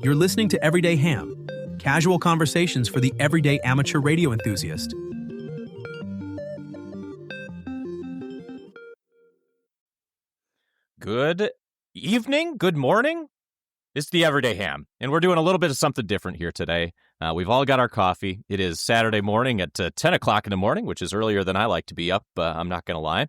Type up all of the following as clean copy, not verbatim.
You're listening to Everyday Ham, casual conversations for the everyday amateur radio enthusiast. Good evening, good morning. It's the Everyday Ham, and we're doing a little bit of something different here today. We've all got our coffee. It is Saturday morning at 10 o'clock in the morning, which is earlier than I like to be up, I'm not going to lie.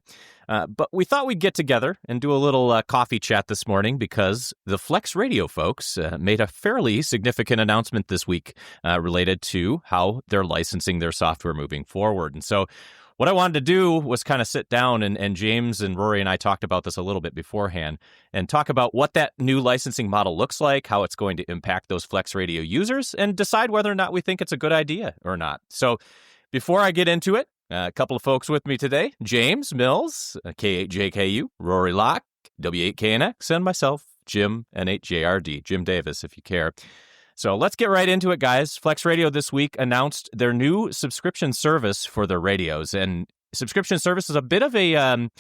But we thought we'd get together and do a little coffee chat this morning because the FlexRadio folks made a fairly significant announcement this week related to how they're licensing their software moving forward. And so what I wanted to do was kind of sit down, and James and Rory and I talked about this a little bit beforehand, and talk about what that new licensing model looks like, how it's going to impact those FlexRadio users, and decide whether or not we think it's a good idea or not. So before I get into it, a couple of folks with me today: James Mills, K8JKU, Rory Locke, W8KNX, and myself, Jim, N8JRD, Jim Davis, if you care. So let's get right into it, guys. FlexRadio this week announced their new subscription service for their radios. And subscription service is a bit of a, I'm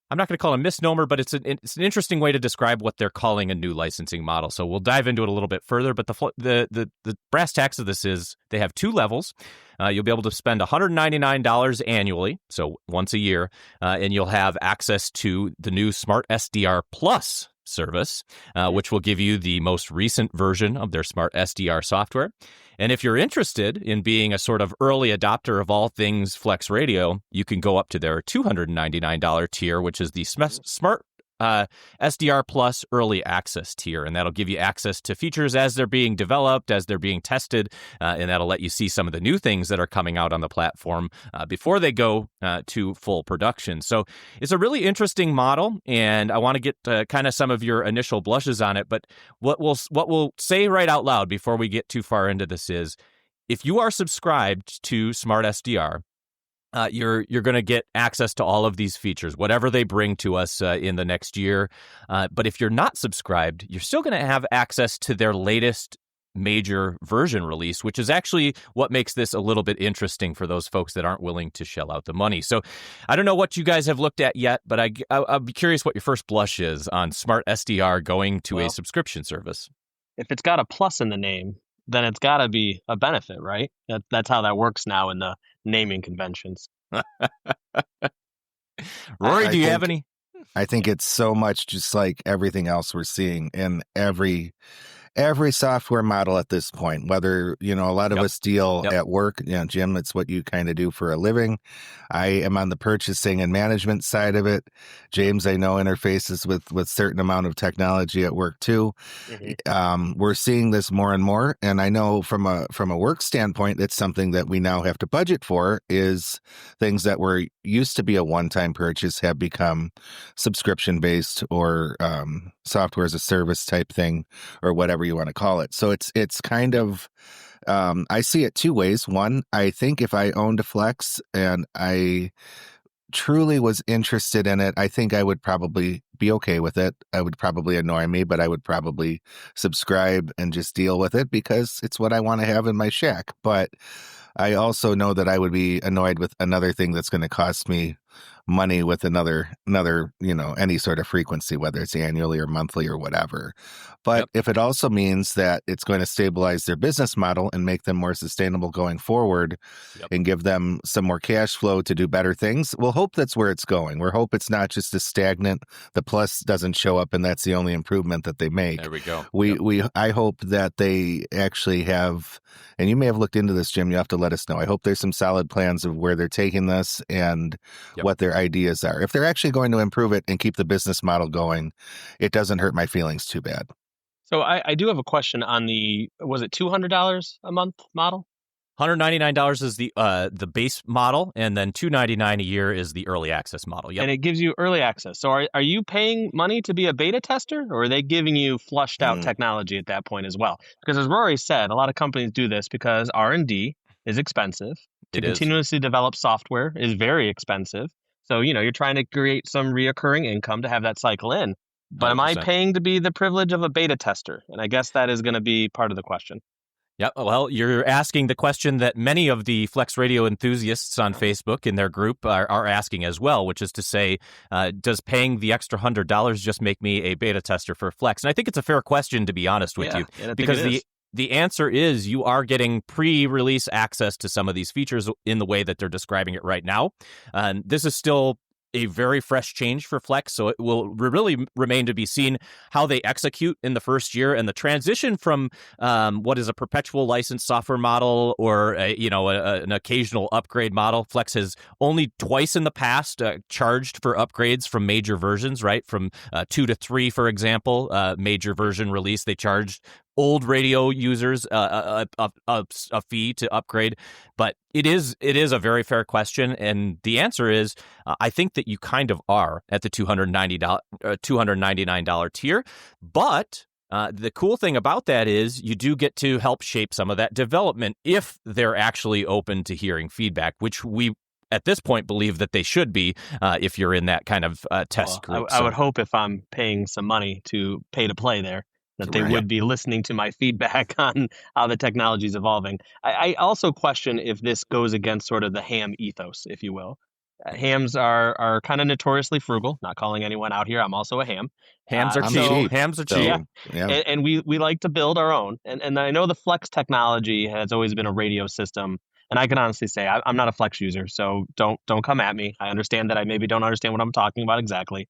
not going to call it a misnomer, but it's an interesting way to describe what they're calling a new licensing model. So we'll dive into it a little bit further. But the brass tacks of this is they have two levels. You'll be able to spend $199 annually, so once a year, and you'll have access to the new SmartSDR Plus service, which will give you the most recent version of their SmartSDR software. And if you're interested in being a sort of early adopter of all things FlexRadio, you can go up to their $299 tier, which is the Smart SDR Plus Early Access tier, and that'll give you access to features as they're being developed, as they're being tested, and that'll let you see some of the new things that are coming out on the platform before they go to full production. So it's a really interesting model, and I want to get kind of some of your initial blushes on it. But what we'll say right out loud before we get too far into this is, if you are subscribed to Smart SDR, you're going to get access to all of these features, whatever they bring to us in the next year. But if you're not subscribed, you're still going to have access to their latest major version release, which is actually what makes this a little bit interesting for those folks that aren't willing to shell out the money. So I don't know what you guys have looked at yet, but I'll be curious what your first blush is on Smart SDR going to a subscription service. If it's got a plus in the name, then it's got to be a benefit, right? That's how that works now in the naming conventions. Rory, do you have any? I think it's so much just like everything else we're seeing in every software model at this point, whether, a lot of us deal at work, Jim, it's what you kind of do for a living. I am on the purchasing and management side of it. James, I know, interfaces with certain amount of technology at work too. Mm-hmm. We're seeing this more and more. And I know from a work standpoint, it's something that we now have to budget for, is things that were used to be a one-time purchase have become subscription-based or software as a service type thing, or whatever you want to call it. So it's kind of, I see it two ways. One, I think if I owned a Flex and I truly was interested in it, I think I would probably be okay with it. It would probably annoy me, but I would probably subscribe and just deal with it because it's what I want to have in my shack. But I also know that I would be annoyed with another thing that's going to cost me money with another, any sort of frequency, whether it's annually or monthly or whatever. But if it also means that it's going to stabilize their business model and make them more sustainable going forward and give them some more cash flow to do better things, we'll hope that's where it's going. We'll hope it's not just a stagnant, the plus doesn't show up and that's the only improvement that they make. There we go. I hope that they actually have, and you may have looked into this, Jim, you have to let us know. I hope there's some solid plans of where they're taking this and what their ideas are. If they're actually going to improve it and keep the business model going, it doesn't hurt my feelings too bad. So I do have a question on was it $200 a month model? $199 is the base model, and then $299 a year is the early access model. Yep. And it gives you early access. So are you paying money to be a beta tester, or are they giving you flushed out technology at that point as well? Because as Rory said, a lot of companies do this because R&D is expensive. To continuously develop software is very expensive. So, you're trying to create some reoccurring income to have that cycle in. But 100%. Am I paying to be the privilege of a beta tester? And I guess that is going to be part of the question. Yeah, well, you're asking the question that many of the FlexRadio enthusiasts on Facebook in their group are asking as well, which is to say, does paying the extra $100 just make me a beta tester for Flex? And I think it's a fair question, to be honest with you, because the answer is you are getting pre-release access to some of these features in the way that they're describing it right now. This is still a very fresh change for Flex, so it will really remain to be seen how they execute in the first year, and the transition from what is a perpetual license software model or an occasional upgrade model. Flex has only twice in the past charged for upgrades from major versions, right? From 2 to 3, for example, major version release, they charged old radio users a fee to upgrade. But it is a very fair question, and the answer is I think that you kind of are at the $299 tier. But the cool thing about that is you do get to help shape some of that development if they're actually open to hearing feedback, which we at this point believe that they should be if you're in that kind of test group. I would hope if I'm paying some money to pay to play there, that they would be listening to my feedback on how the technology is evolving. I also question if this goes against sort of the ham ethos, if you will. Hams are kind of notoriously frugal. Not calling anyone out here. I'm also a ham. Hams are cheap. Hams are cheap. Yeah. And we like to build our own. And I know the Flex technology has always been a radio system. And I can honestly say I'm not a Flex user, so don't come at me. I understand that I maybe don't understand what I'm talking about exactly.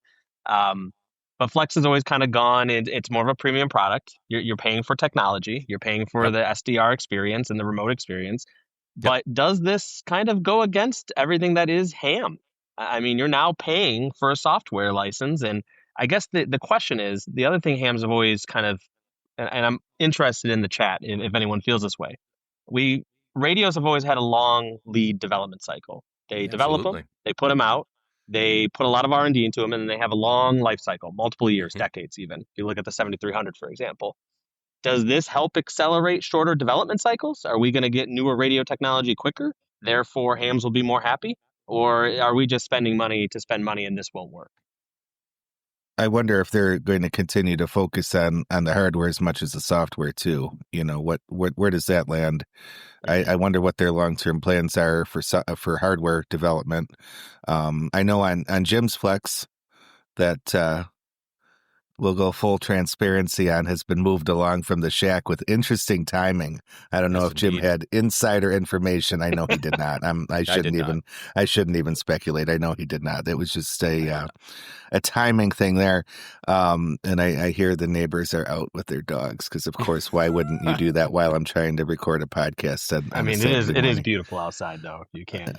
But Flex has always kind of gone, it's more of a premium product. You're paying for technology. You're paying for the SDR experience and the remote experience. But does this kind of go against everything that is ham? I mean, you're now paying for a software license. And I guess the question is, the other thing hams have always kind of, and I'm interested in the chat if anyone feels this way. Radios have always had a long lead development cycle. They develop them, they put them out. They put a lot of R&D into them, and they have a long life cycle, multiple years, decades even. If you look at the 7300, for example. Does this help accelerate shorter development cycles? Are we going to get newer radio technology quicker? Therefore, hams will be more happy? Or are we just spending money to spend money and this won't work? I wonder if they're going to continue to focus on the hardware as much as the software too. You know, where does that land? I wonder what their long-term plans are for hardware development. I know on Jim's Flex that we'll go full transparency on has been moved along from the shack with interesting timing. I don't know if Jim had insider information. I know he did not. I shouldn't even speculate. I know he did not. It was just a timing thing there. And I hear the neighbors are out with their dogs because, of course, why wouldn't you do that while I'm trying to record a podcast? It is beautiful outside, though. You can't.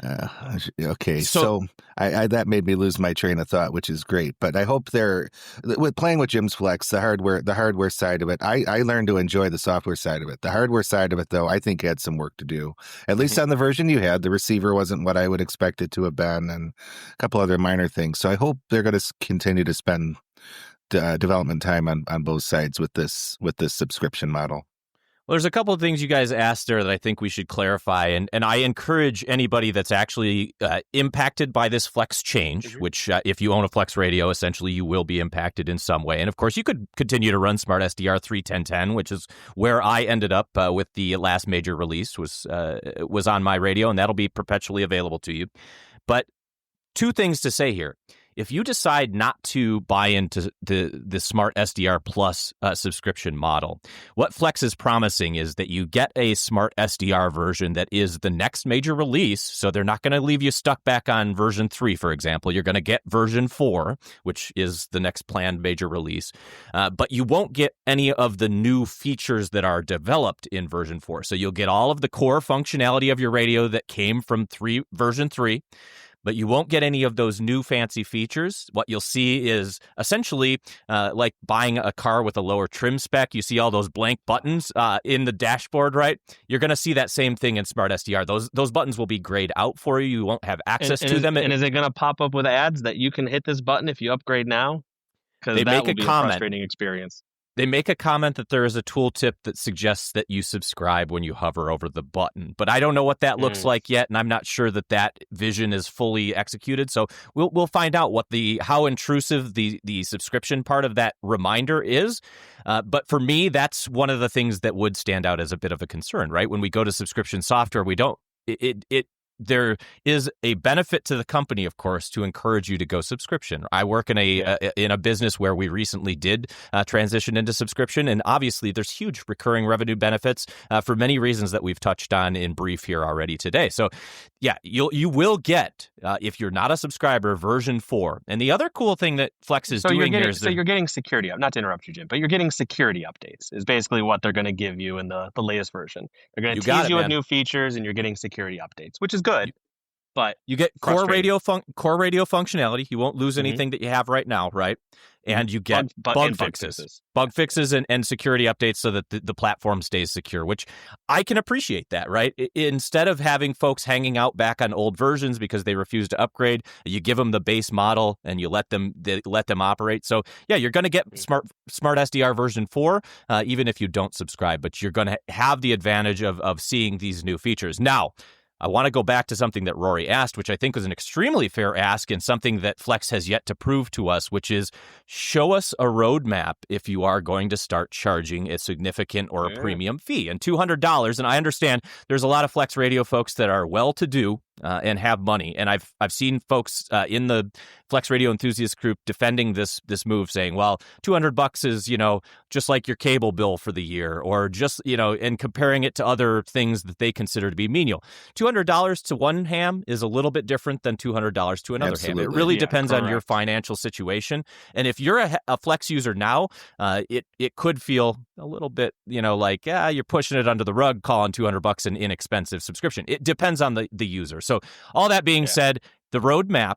Okay, so I that made me lose my train of thought, which is great. But I hope they're with playing with Jim's Flex, the hardware side of it. I learned to enjoy the software side of it. The hardware side of it, though, I think had some work to do. At least on the version you had, the receiver wasn't what I would expect it to have been, and a couple other minor things. So I hope they're going to continue to spend development time on both sides with this subscription model. Well, there's a couple of things you guys asked there that I think we should clarify, and I encourage anybody that's actually impacted by this Flex change, which if you own a Flex radio, essentially you will be impacted in some way. And of course, you could continue to run SmartSDR 3.10.10, which is where I ended up with the last major release was on my radio, and that'll be perpetually available to you. But two things to say here. If you decide not to buy into the SmartSDR Plus subscription model, what Flex is promising is that you get a SmartSDR version that is the next major release. So they're not going to leave you stuck back on version 3, for example. You're going to get version 4, which is the next planned major release. But you won't get any of the new features that are developed in version 4. So you'll get all of the core functionality of your radio that came from version 3. But you won't get any of those new fancy features. What you'll see is essentially like buying a car with a lower trim spec. You see all those blank buttons in the dashboard, right? You're going to see that same thing in SmartSDR. Those buttons will be grayed out for you. You won't have access to them. And is it going to pop up with ads that you can hit this button if you upgrade now? Because that will be a frustrating experience. They make a comment that there is a tooltip that suggests that you subscribe when you hover over the button, but I don't know what that looks like yet, and I'm not sure that that vision is fully executed. So we'll find out how intrusive the subscription part of that reminder is. But for me, that's one of the things that would stand out as a bit of a concern, right? When we go to subscription software, there is a benefit to the company, of course, to encourage you to go subscription. I work in a business where we recently did transition into subscription, and obviously there's huge recurring revenue benefits for many reasons that we've touched on in brief here already today. So, yeah, you will get, if you're not a subscriber, version 4. And the other cool thing that Flex is doing here is you're getting security. Not to interrupt you, Jim, but you're getting security updates is basically what they're going to give you in the latest version. They're going to tease you with new features, and you're getting security updates, which is good. But you get core radio functionality. You won't lose anything that you have right now, right? And you get bug fixes and security updates so that the platform stays secure, which I can appreciate that, right? Instead of having folks hanging out back on old versions because they refuse to upgrade, you give them the base model and you let them operate. So yeah, you're going to get SmartSDR version 4, even if you don't subscribe, but you're going to have the advantage of seeing these new features. Now, I want to go back to something that Rory asked, which I think was an extremely fair ask and something that Flex has yet to prove to us, which is show us a roadmap if you are going to start charging a significant or a premium fee. And $200, and I understand there's a lot of Flex Radio folks that are well-to-do and have money. And I've seen folks in the Flex Radio enthusiast group defending this move, saying, well, $200 is, just like your cable bill for the year, or just, and comparing it to other things that they consider to be menial. $200 to one ham is a little bit different than $200 to another ham. It really depends on your financial situation. And if you're a Flex user now, it could feel a little bit, like, you're pushing it under the rug, calling $200 an inexpensive subscription. It depends on the user. So all that being said, the roadmap,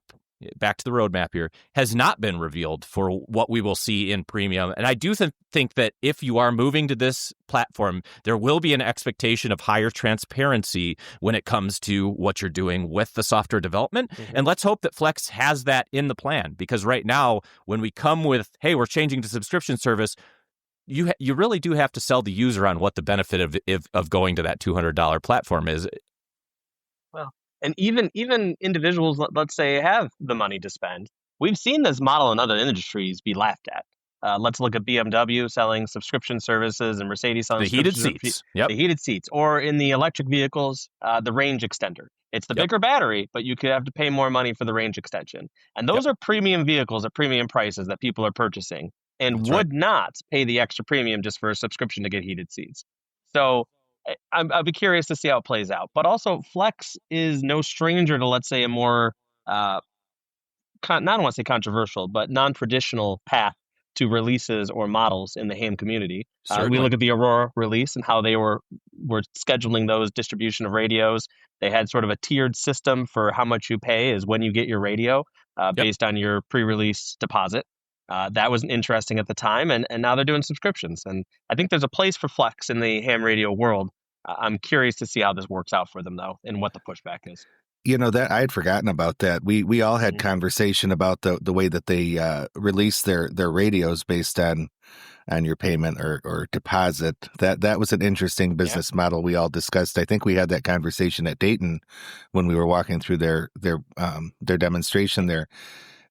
back to the roadmap here, has not been revealed for what we will see in premium. And I do think that if you are moving to this platform, there will be an expectation of higher transparency when it comes to what you're doing with the software development. And let's hope that Flex has that in the plan, because right now, when we come with, hey, we're changing to subscription service, you really do have to sell the user on what the benefit of going to that $200 platform is. Well, and even individuals, let's say, have the money to spend. We've seen this model in other industries be laughed at. Let's look at BMW selling subscription services and Mercedes selling the heated seats. The heated seats, or in the electric vehicles, the range extender. It's the bigger battery, but you could have to pay more money for the range extension. And those are premium vehicles at premium prices that people are purchasing and would not pay the extra premium just for a subscription to get heated seats. So I'll be curious to see how it plays out. But also, Flex is no stranger to, let's say, a more, I don't want to say controversial, but non-traditional path to releases or models in the ham community. We look at the Aurora release and how they were scheduling those distribution of radios. They had sort of a tiered system for how much you pay is when you get your radio based on your pre-release deposit. That was interesting at the time, and now they're doing subscriptions. And I think there's a place for Flex in the ham radio world. I'm curious to see how this works out for them, though, and what the pushback is. That I had forgotten about that. We all had conversation about the way that they release their radios based on your payment or deposit. That was an interesting business model we all discussed. I think we had that conversation at Dayton when we were walking through their demonstration there.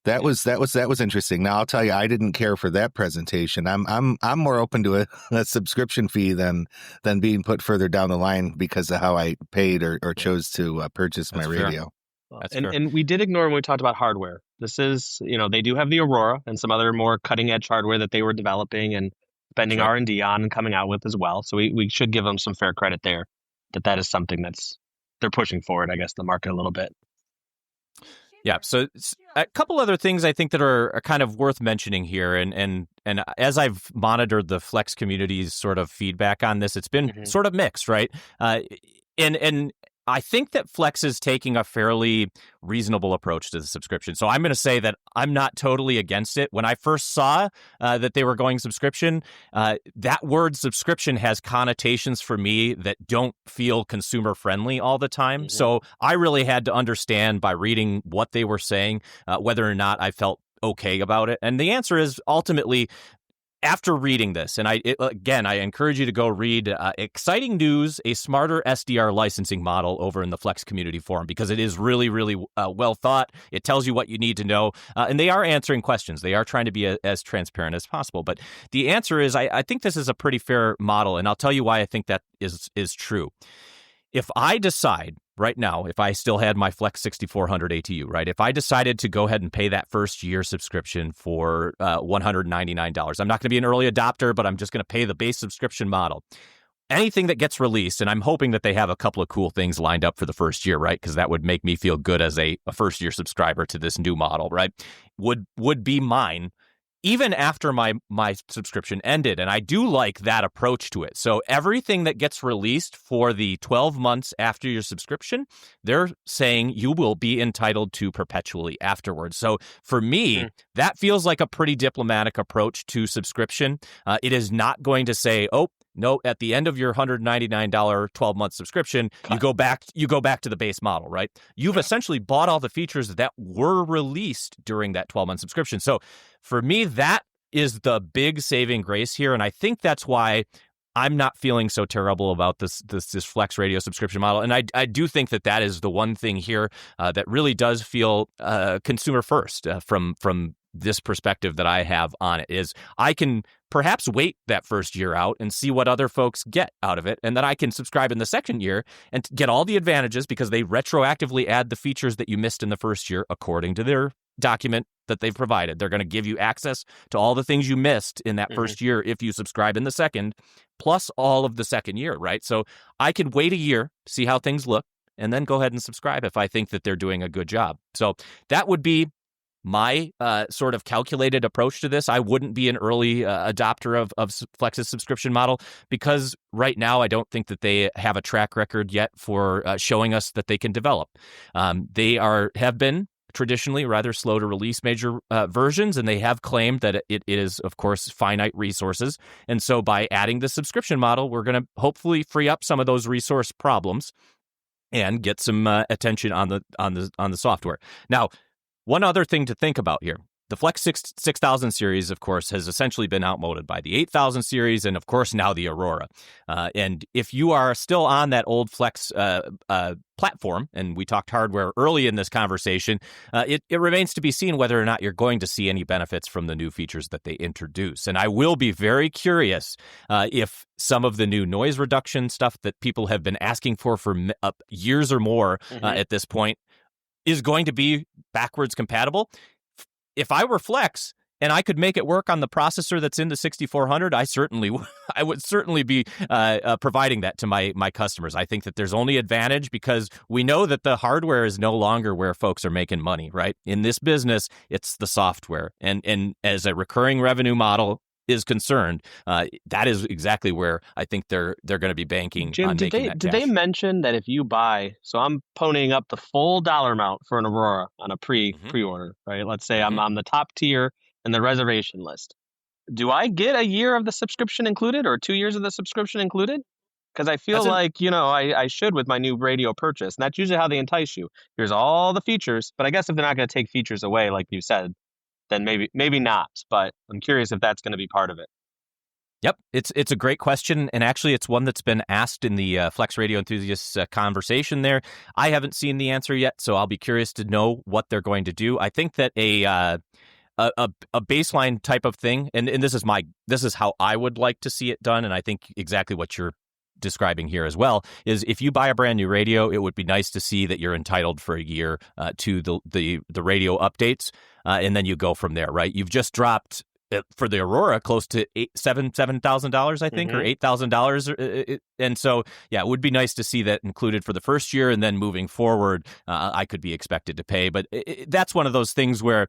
That was interesting. Now I'll tell you, I didn't care for that presentation. I'm more open to a subscription fee than being put further down the line because of how I paid or chose to purchase my radio. And we did ignore when we talked about hardware. This is, they do have the Aurora and some other more cutting edge hardware that they were developing and spending R&D on and coming out with as well. So we should give them some fair credit there. That is something they're pushing forward, I guess, the market a little bit. Yeah, so a couple other things I think that are kind of worth mentioning here, and as I've monitored the Flex community's sort of feedback on this, it's been sort of mixed, right? And I think that Flex is taking a fairly reasonable approach to the subscription. So I'm going to say that I'm not totally against it. When I first saw that they were going subscription, that word subscription has connotations for me that don't feel consumer friendly all the time. So I really had to understand by reading what they were saying, whether or not I felt okay about it. And the answer is ultimately, after reading this, and I encourage you to go read Exciting News, a Smarter SDR Licensing Model over in the Flex Community Forum, because it is really, really well thought. It tells you what you need to know, and they are answering questions. They are trying to be as transparent as possible. But the answer is, I think this is a pretty fair model, and I'll tell you why I think that is true. If I decide right now, if I still had my Flex 6400 ATU, right? If I decided to go ahead and pay that first year subscription for $199, I'm not going to be an early adopter, but I'm just going to pay the base subscription model. Anything that gets released, and I'm hoping that they have a couple of cool things lined up for the first year, right? Because that would make me feel good as a first-year subscriber to this new model, right? Would be mine even after my subscription ended. And I do like that approach to it. So everything that gets released for the 12 months after your subscription, they're saying you will be entitled to perpetually afterwards. So for me, that feels like a pretty diplomatic approach to subscription. It is not going to say, oh, no, at the end of your $199 12-month subscription, you go back to the base model, right? You've essentially bought all the features that were released during that 12-month subscription. So for me, that is the big saving grace here, and I think that's why I'm not feeling so terrible about this Flex Radio subscription model. And I do think that is the one thing here that really does feel consumer first from this perspective that I have on it, is I can perhaps wait that first year out and see what other folks get out of it. And then I can subscribe in the second year and get all the advantages, because they retroactively add the features that you missed in the first year according to their document that they've provided. They're going to give you access to all the things you missed in that first year if you subscribe in the second, plus all of the second year, right? So I can wait a year, see how things look, and then go ahead and subscribe if I think that they're doing a good job. So that would be my sort of calculated approach to this. I wouldn't be an early adopter of Flex's subscription model, because right now I don't think that they have a track record yet for showing us that they can develop. They have been traditionally rather slow to release major versions, and they have claimed that it is, of course, finite resources. And so by adding the subscription model, we're going to hopefully free up some of those resource problems and get some attention on the software. Now, one other thing to think about here. The Flex 6000 series, of course, has essentially been outmoded by the 8000 series and, of course, now the Aurora. And if you are still on that old Flex platform, and we talked hardware early in this conversation, it remains to be seen whether or not you're going to see any benefits from the new features that they introduce. And I will be very curious if some of the new noise reduction stuff that people have been asking for years or more at this point is going to be backwards compatible. If I were Flex and I could make it work on the processor that's in the 6400, I would certainly be providing that to my customers. I think that there's only advantage, because we know that the hardware is no longer where folks are making money, right? In this business, it's the software. And as a recurring revenue model is concerned, that is exactly where I think they're going to be banking. Jim, on making that cash. Did they mention that if you buy, so I'm ponying up the full dollar amount for an Aurora on a pre-order, right? Let's say I'm on the top tier in the reservation list. Do I get a year of the subscription included, or 2 years of the subscription included? Because I feel I should with my new radio purchase. And that's usually how they entice you. Here's all the features, but I guess if they're not going to take features away, like you said, then maybe not. But I'm curious if that's going to be part of it. Yep, it's a great question, and actually it's one that's been asked in the Flex Radio Enthusiasts conversation there. I haven't seen the answer yet, so I'll be curious to know what they're going to do. I think that a baseline type of thing, and this is how I would like to see it done, and I think exactly what you're describing here as well, is if you buy a brand new radio, it would be nice to see that you're entitled for a year to the radio updates, and then you go from there, right? You've just dropped for the Aurora close to $7,000, I think, or $8,000, and so it would be nice to see that included for the first year, and then moving forward, I could be expected to pay. But that's one of those things where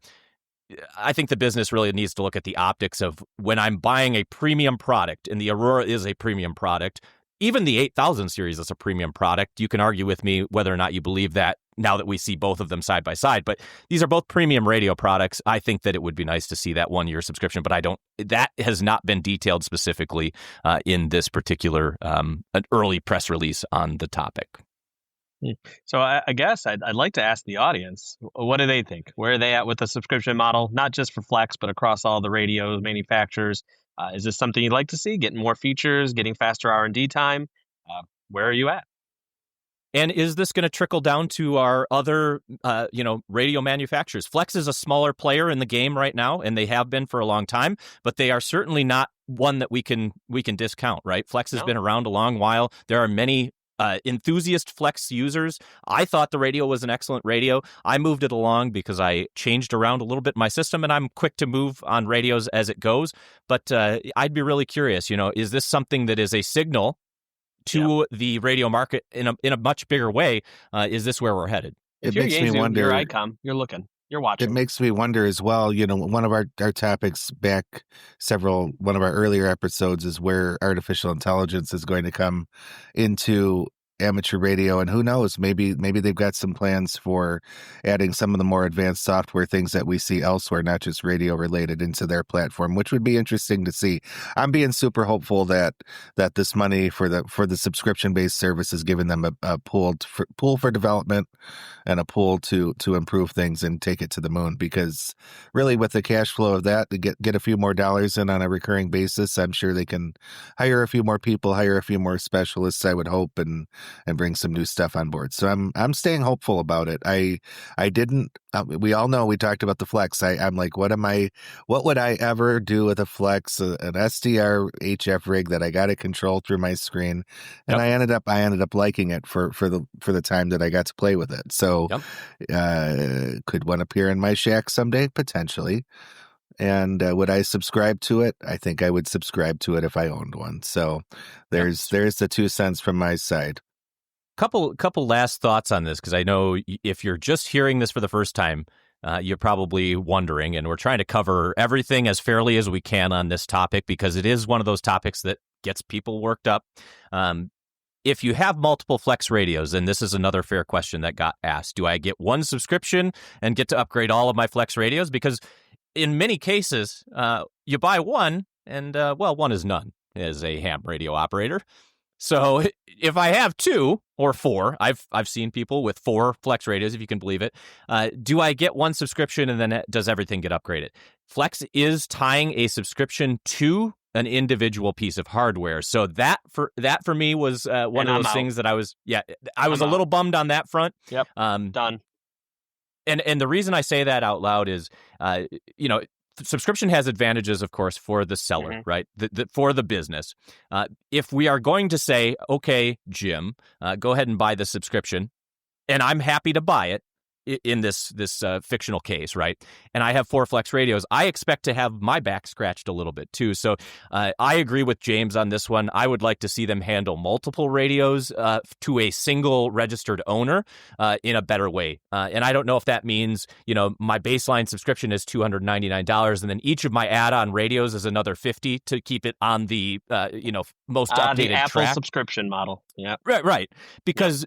I think the business really needs to look at the optics of when I'm buying a premium product, and the Aurora is a premium product. Even the 8000 series is a premium product. You can argue with me whether or not you believe that now that we see both of them side by side, but these are both premium radio products. I think that it would be nice to see that 1 year subscription, but that has not been detailed specifically in this particular an early press release on the topic. So I guess I'd like to ask the audience, what do they think? Where are they at with the subscription model? Not just for Flex, but across all the radio manufacturers. Is this something you'd like to see? Getting more features, getting faster R&D time? Where are you at? And is this going to trickle down to our other, radio manufacturers? Flex is a smaller player in the game right now, and they have been for a long time, but they are certainly not one that we can discount, right? Flex has been around a long while. There are many enthusiast Flex users. I thought the radio was an excellent radio. I moved it along because I changed around a little bit my system, and I'm quick to move on radios as it goes. But I'd be really curious, is this something that is a signal to the radio market in a much bigger way? Is this where we're headed? If you're Yaesu, you're ICOM, you're looking, you're watching. It makes me wonder as well, one of our topics back one of our earlier episodes is where artificial intelligence is going to come into amateur radio, and who knows, maybe they've got some plans for adding some of the more advanced software things that we see elsewhere, not just radio related, into their platform, which would be interesting to see. I'm being super hopeful that this money for the subscription based service is giving them a pool for development and a pool to improve things and take it to the moon, because really with the cash flow of that, to get a few more dollars in on a recurring basis, I'm sure they can hire a few more people, hire a few more specialists, I would hope, and bring some new stuff on board. So I'm staying hopeful about it. I didn't. We all know we talked about the Flex. I'm like, what would I ever do with a Flex, an SDR HF rig that I got to control through my screen? And I ended up liking it for the time that I got to play with it. So could one appear in my shack someday? Potentially. And would I subscribe to it? I think I would subscribe to it if I owned one. So there's the 2 cents from my side. Couple last thoughts on this, because I know if you're just hearing this for the first time, you're probably wondering, and we're trying to cover everything as fairly as we can on this topic, because it is one of those topics that gets people worked up. If you have multiple Flex radios, and this is another fair question that got asked, do I get one subscription and get to upgrade all of my Flex radios? Because in many cases, you buy one, and one is none as a ham radio operator. So if I have 2 or 4, I've seen people with 4 Flex radios, if you can believe it. Do I get one subscription and then does everything get upgraded? Flex is tying a subscription to an individual piece of hardware. So that for me was one of those things that I was a little bummed on that front. Yep. Done. And the reason I say that out loud is, subscription has advantages, of course, for the seller, right? For the business. If we are going to say, okay, Jim, go ahead and buy the subscription, and I'm happy to buy it in this fictional case, right? And I have 4 Flex radios, I expect to have my back scratched a little bit too. So I agree with James on this one. I would like to see them handle multiple radios to a single registered owner in a better way. And I don't know if that means, my baseline subscription is $299, and then each of my add-on radios is another $50 to keep it on the most updated the Apple track. Subscription model. Yeah. Right. Because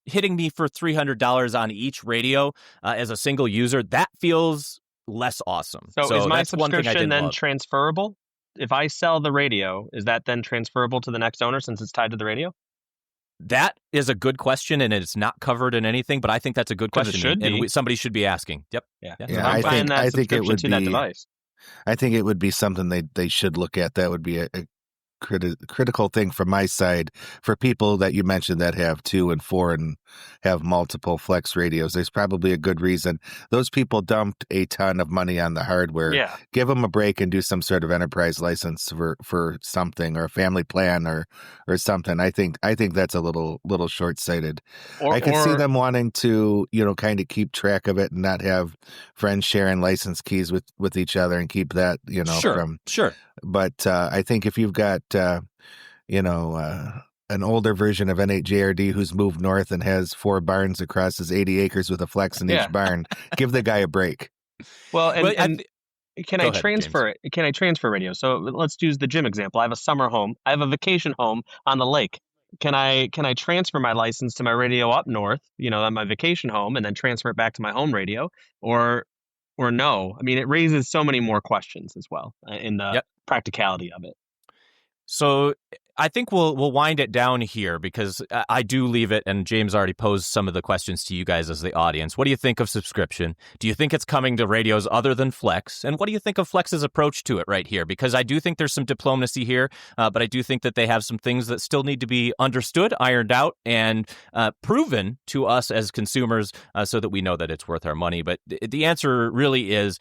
hitting me for $300 on each radio as a single user, that feels less awesome. So is my subscription then transferable? If I sell the radio, is that then transferable to the next owner since it's tied to the radio? That is a good question, and it's not covered in anything, but I think that's a good question. It should be. And somebody should be asking. Yep. Yeah. I think it would be that device. I think it would be something they should look at. That would be a critical thing from my side for people that you mentioned that have 2 and 4 and have multiple Flex radios. There's probably a good reason. Those people dumped a ton of money on the hardware. Yeah. Give them a break and do some sort of enterprise license for something, or a family plan or something. I think that's a little short-sighted. I could see them wanting to, kind of keep track of it and not have friends sharing license keys with each other and keep that, Sure. But I think if you've got, an older version of N8JRD who's moved north and has 4 barns across his 80 acres with a Flex in each barn, give the guy a break. Well, and can I transfer it? Can I transfer radio? So let's use the Jim example. I have a summer home. I have a vacation home on the lake. Can I transfer my license to my radio up north, on my vacation home, and then transfer it back to my home radio, or no? I mean, it raises so many more questions as well in the practicality of it. So I think we'll wind it down here because I do leave it, and James already posed some of the questions to you guys as the audience. What do you think of subscription? Do you think it's coming to radios other than Flex? And what do you think of Flex's approach to it right here? Because I do think there's some diplomacy here, but I do think that they have some things that still need to be understood, ironed out, and proven to us as consumers so that we know that it's worth our money. But the answer really is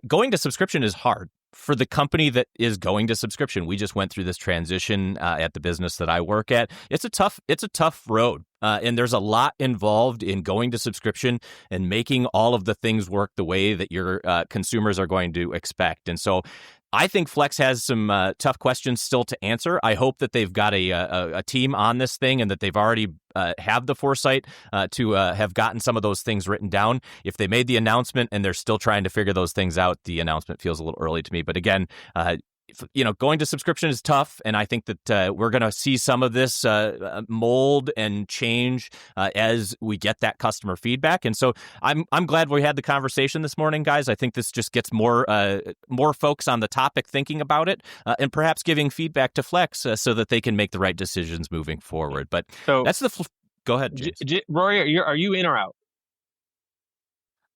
going to subscription is hard. For the company that is going to subscription, we just went through this transition at the business that I work at. It's a tough road. And there's a lot involved in going to subscription and making all of the things work the way that your consumers are going to expect. And so I think Flex has some tough questions still to answer. I hope that they've got a team on this thing and that they've already have the foresight to have gotten some of those things written down. If they made the announcement and they're still trying to figure those things out, the announcement feels a little early to me. But again, going to subscription is tough, and I think that we're going to see some of this mold and change as we get that customer feedback. And so I'm glad we had the conversation this morning, guys. I think this just gets more folks on the topic thinking about it and perhaps giving feedback to Flex so that they can make the right decisions moving forward. But that's the go ahead, James. Rory, are you in or out?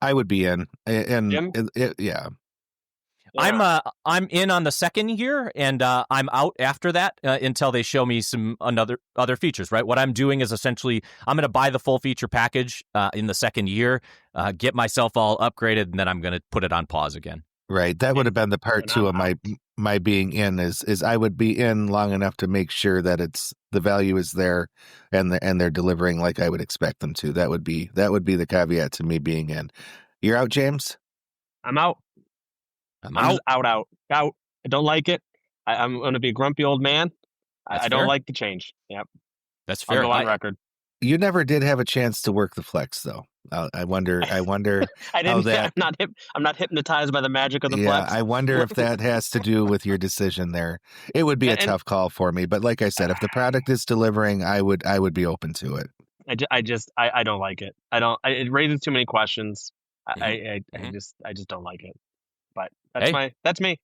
I would be in, and Jim? Yeah. I'm in on the second year, and I'm out after that until they show me some other features. Right, what I'm doing is essentially I'm going to buy the full feature package in the second year, get myself all upgraded, and then I'm going to put it on pause again. Right, that would have been the part two of my being in is I would be in long enough to make sure that the value is there, and they're delivering like I would expect them to. That would be the caveat to me being in. You're out, James? I'm out. I'm out. I don't like it. I'm going to be a grumpy old man. I don't like the change. Yep. That's fair. I'll go on record. You never did have a chance to work the Flex, though. I wonder. I didn't. I'm not hypnotized by the magic of the Flex. I wonder if that has to do with your decision there. It would be a tough call for me, but like I said, if the product is delivering, I would be open to it. I don't like it. It raises too many questions. I just don't like it. But that's me.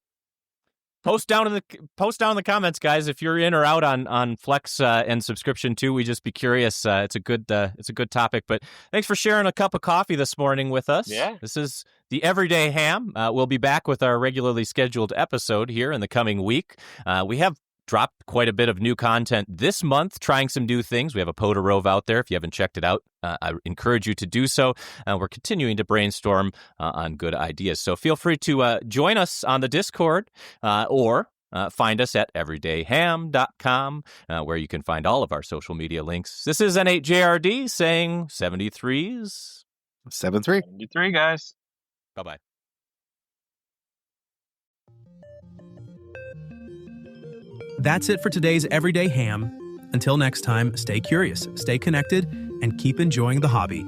Post down in the comments, guys, if you're in or out on Flex and subscription too. We just be curious. It's a good topic. But thanks for sharing a cup of coffee this morning with us. Yeah. This is the Everyday Ham. We'll be back with our regularly scheduled episode here in the coming week. We have dropped quite a bit of new content this month, trying some new things. We have a POTA Rove out there. If you haven't checked it out, I encourage you to do so. We're continuing to brainstorm on good ideas. So feel free to join us on the Discord or find us at everydayham.com, where you can find all of our social media links. This is N8JRD saying 73s. 73. 73, guys. Bye-bye. That's it for today's Everyday Ham. Until next time, stay curious, stay connected, and keep enjoying the hobby.